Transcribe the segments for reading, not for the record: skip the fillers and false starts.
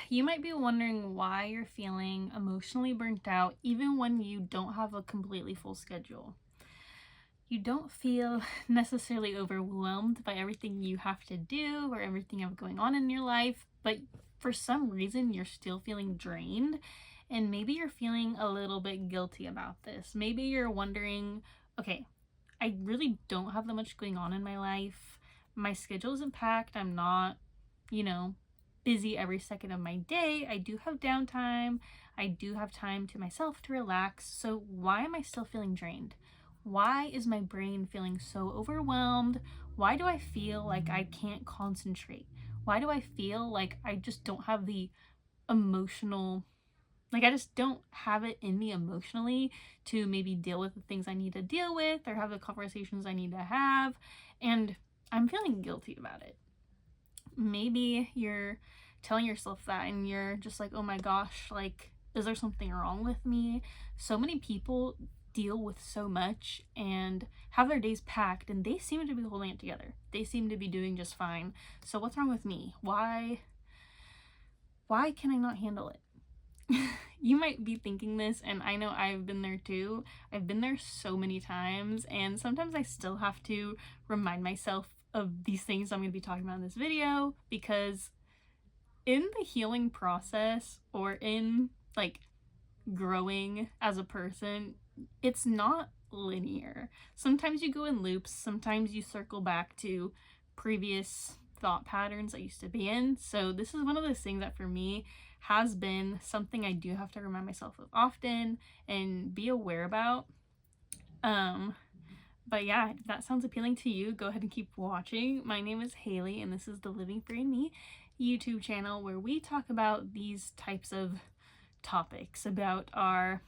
you might be wondering why you're feeling emotionally burnt out even when you don't have a completely full schedule. You don't feel necessarily overwhelmed by everything you have to do or everything you have going on in your life, but for some reason you're still feeling drained, and maybe you're feeling a little bit guilty about this. Maybe you're wondering, okay, I really don't have that much going on in my life. My schedule isn't packed. I'm not, you know, busy every second of my day. I do have downtime. I do have time to myself to relax. So why am I still feeling drained? Why is my brain feeling so overwhelmed? Why do I feel like I can't concentrate? Why do I feel like I just don't have the emotional, like I just don't have it in me emotionally to maybe deal with the things I need to deal with or have the conversations I need to have? And I'm feeling guilty about it. Maybe you're telling yourself that and you're just like, oh my gosh, like, is there something wrong with me? So many people deal with so much and have their days packed and they seem to be holding it together. They seem to be doing just fine. So what's wrong with me? Why can I not handle it? You might be thinking this, and I know I've been there too. I've been there so many times, and sometimes I still have to remind myself of these things I'm going to be talking about in this video, because in the healing process or in like growing as a person, it's not linear. Sometimes you go in loops, sometimes you circle back to previous thought patterns I used to be in. So this is one of those things that for me has been something I do have to remind myself of often and be aware about. But yeah, if that sounds appealing to you, go ahead and keep watching. My name is Haley, and this is the Living Free in Me YouTube channel, where we talk about these types of topics about our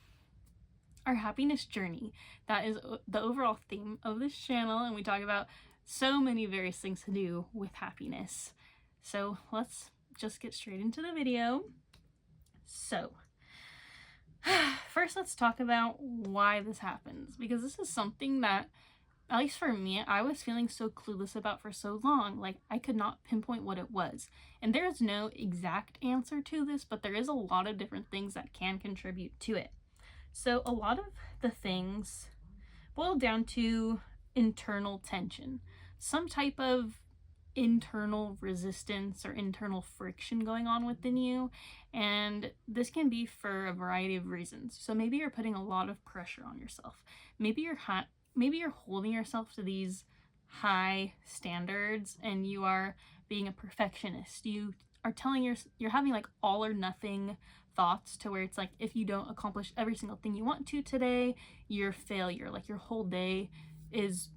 happiness journey. That is the overall theme of this channel, and we talk about so many various things to do with happiness. So let's just get straight into the video. So first, let's talk about why this happens, because this is something that, at least for me, I was feeling so clueless about for so long. Like, I could not pinpoint what it was. And there is no exact answer to this, but there is a lot of different things that can contribute to it. So a lot of the things boil down to internal tension, some type of internal resistance or internal friction going on within you, and this can be for a variety of reasons. So maybe you're putting a lot of pressure on yourself. Maybe you're holding yourself to these high standards and you are being a perfectionist. You are you're having like all or nothing thoughts, to where it's like, if you don't accomplish every single thing you want to today, you're a failure. Like, your whole day is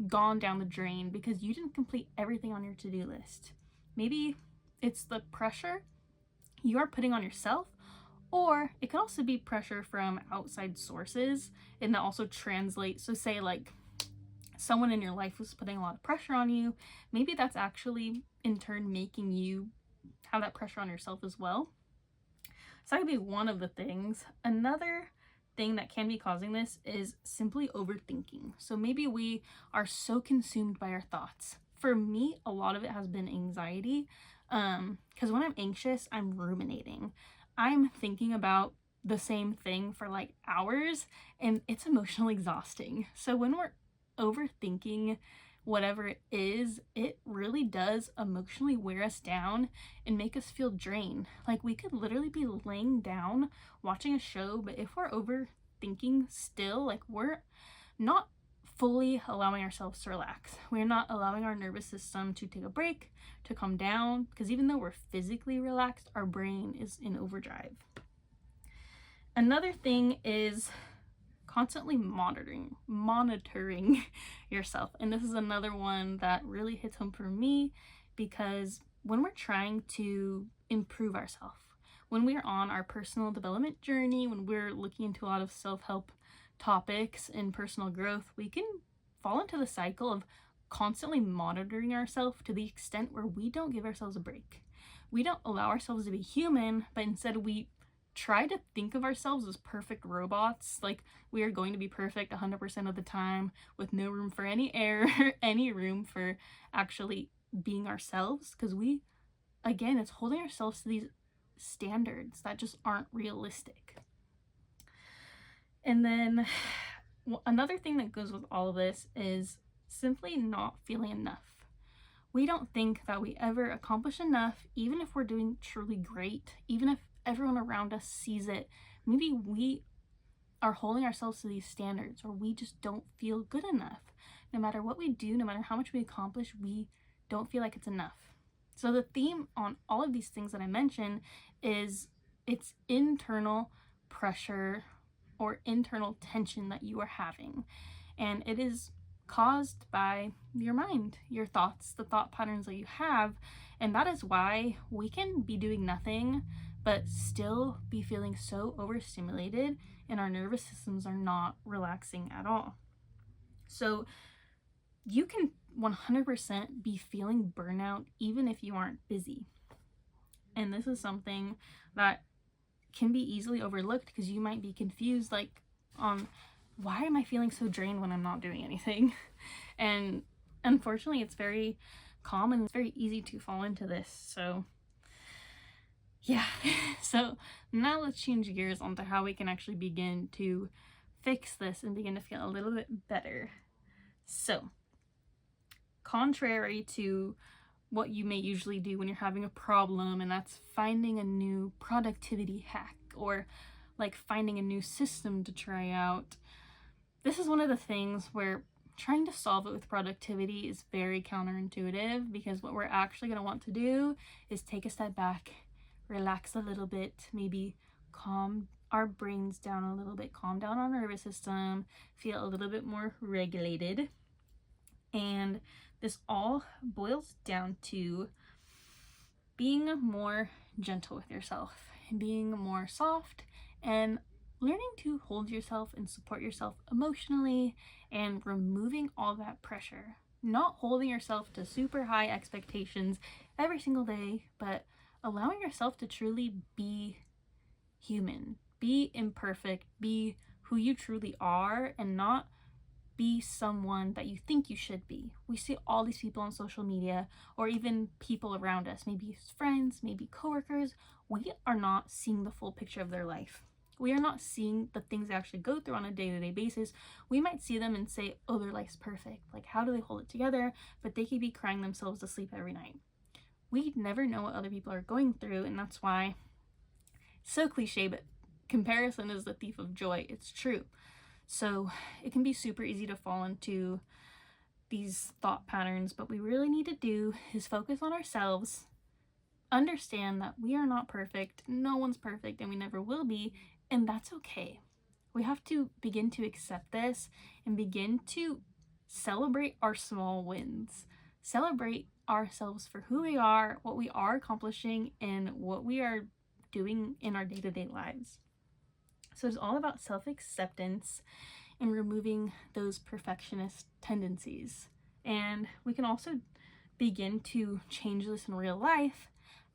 gone down the drain because you didn't complete everything on your to-do list. Maybe it's the pressure you are putting on yourself, or it can also be pressure from outside sources, and that also translates. So say like someone in your life was putting a lot of pressure on you, maybe that's actually in turn making you have that pressure on yourself as well. So that could be one of the things. Another thing that can be causing this is simply overthinking. So maybe we are so consumed by our thoughts. For me, a lot of it has been anxiety, because when I'm anxious, I'm ruminating. I'm thinking about the same thing for like hours, and it's emotionally exhausting. So when we're overthinking whatever it is, it really does emotionally wear us down and make us feel drained. Like, we could literally be laying down watching a show, but if we're overthinking still, like, we're not fully allowing ourselves to relax. We're not allowing our nervous system to take a break, to calm down, because even though we're physically relaxed, our brain is in overdrive. Another thing is constantly monitoring yourself. And this is another one that really hits home for me, because when we're trying to improve ourselves, when we're on our personal development journey, when we're looking into a lot of self-help topics and personal growth, we can fall into the cycle of constantly monitoring ourselves to the extent where we don't give ourselves a break. We don't allow ourselves to be human, but instead we try to think of ourselves as perfect robots. Like, we are going to be perfect 100% of the time, with no room for any error, any room for actually being ourselves. Because we, again, it's holding ourselves to these standards that just aren't realistic. And then another thing that goes with all of this is simply not feeling enough. We don't think that we ever accomplish enough, even if we're doing truly great, even if everyone around us sees it. Maybe we are holding ourselves to these standards, or we just don't feel good enough. No matter what we do, no matter how much we accomplish, we don't feel like it's enough. So the theme on all of these things that I mentioned is it's internal pressure or internal tension that you are having. And it is caused by your mind, your thoughts, the thought patterns that you have. And that is why we can be doing nothing but still be feeling so overstimulated, and our nervous systems are not relaxing at all. So you can 100% be feeling burnout even if you aren't busy. And this is something that can be easily overlooked because you might be confused, like, on why am I feeling so drained when I'm not doing anything? And unfortunately, it's very common. It's very easy to fall into this. So yeah, so now let's change gears onto how we can actually begin to fix this and begin to feel a little bit better. So, contrary to what you may usually do when you're having a problem, and that's finding a new productivity hack or like finding a new system to try out, this is one of the things where trying to solve it with productivity is very counterintuitive, because what we're actually going to want to do is take a step back, relax a little bit, maybe calm our brains down a little bit, calm down our nervous system, feel a little bit more regulated. And this all boils down to being more gentle with yourself and being more soft and learning to hold yourself and support yourself emotionally and removing all that pressure. Not holding yourself to super high expectations every single day, but allowing yourself to truly be human, be imperfect, be who you truly are, and not be someone that you think you should be. We see all these people on social media, or even people around us, maybe friends, maybe coworkers. We are not seeing the full picture of their life. We are not seeing the things they actually go through on a day-to-day basis. We might see them and say, oh, their life's perfect. Like, how do they hold it together? But they could be crying themselves to sleep every night. We never know what other people are going through, and that's why it's so cliche, but comparison is the thief of joy. It's true. So it can be super easy to fall into these thought patterns, but what we really need to do is focus on ourselves, understand that we are not perfect, no one's perfect, and we never will be, and that's okay. We have to begin to accept this and begin to celebrate our small wins. Celebrate ourselves for who we are, what we are accomplishing, and what we are doing in our day-to-day lives. So it's all about self-acceptance and removing those perfectionist tendencies. And we can also begin to change this in real life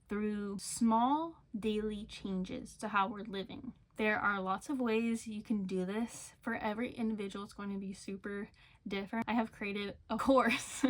through small daily changes to how we're living. There are lots of ways you can do this. For every individual, it's going to be super different. I have created a course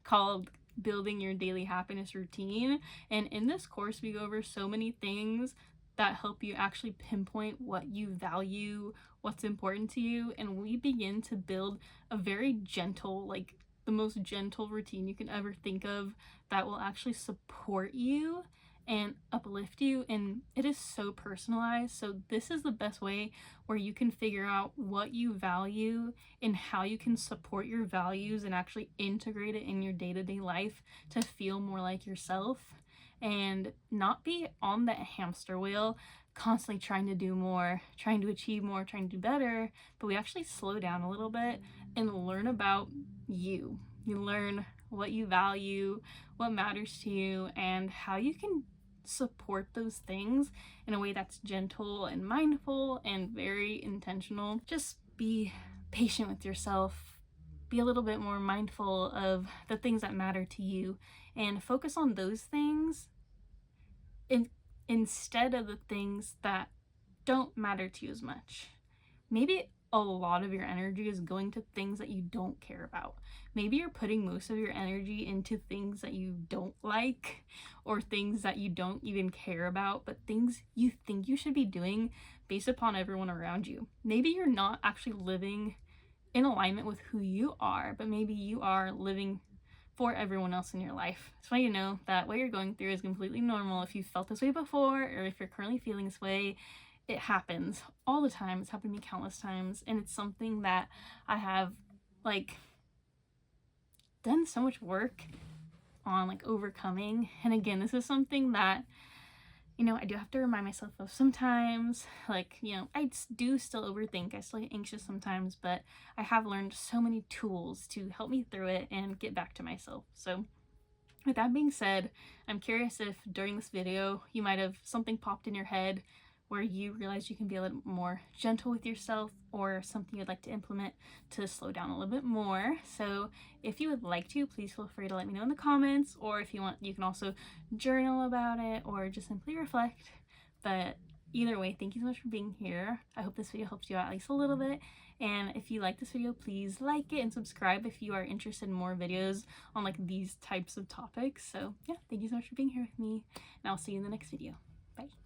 called Building Your Daily Happiness Routine. And in this course, we go over so many things that help you actually pinpoint what you value, what's important to you, and we begin to build a very gentle, like the most gentle routine you can ever think of that will actually support you and uplift you, and it is so personalized. So this is the best way where you can figure out what you value and how you can support your values and actually integrate it in your day-to-day life to feel more like yourself and not be on that hamster wheel constantly trying to do more, trying to achieve more, trying to do better, but we actually slow down a little bit and learn about you. You learn what you value, what matters to you, and how you can support those things in a way that's gentle and mindful and very intentional. Just be patient with yourself. Be a little bit more mindful of the things that matter to you and focus on those things instead of the things that don't matter to you as much. Maybe a lot of your energy is going to things that you don't care about. Maybe you're putting most of your energy into things that you don't like, or things that you don't even care about, but things you think you should be doing based upon everyone around you. Maybe you're not actually living in alignment with who you are, but maybe you are living for everyone else in your life. It's funny to know that what you're going through is completely normal. If you've felt this way before, or if you're currently feeling this way, it happens all the time. It's happened to me countless times, and it's something that I have like done so much work on, like, overcoming. And again, this is something that, you know, I do have to remind myself of sometimes. Like, you know, I do still overthink, I still get anxious sometimes, but I have learned so many tools to help me through it and get back to myself. So with that being said, I'm curious if during this video you might have something popped in your head where you realize you can be a little more gentle with yourself, or something you'd like to implement to slow down a little bit more. So if you would like to, please feel free to let me know in the comments, or if you want, you can also journal about it or just simply reflect. But either way, thank you so much for being here. I hope this video helps you out at least a little bit. And if you like this video, please like it and subscribe if you are interested in more videos on like these types of topics. So yeah, thank you so much for being here with me, and I'll see you in the next video. Bye.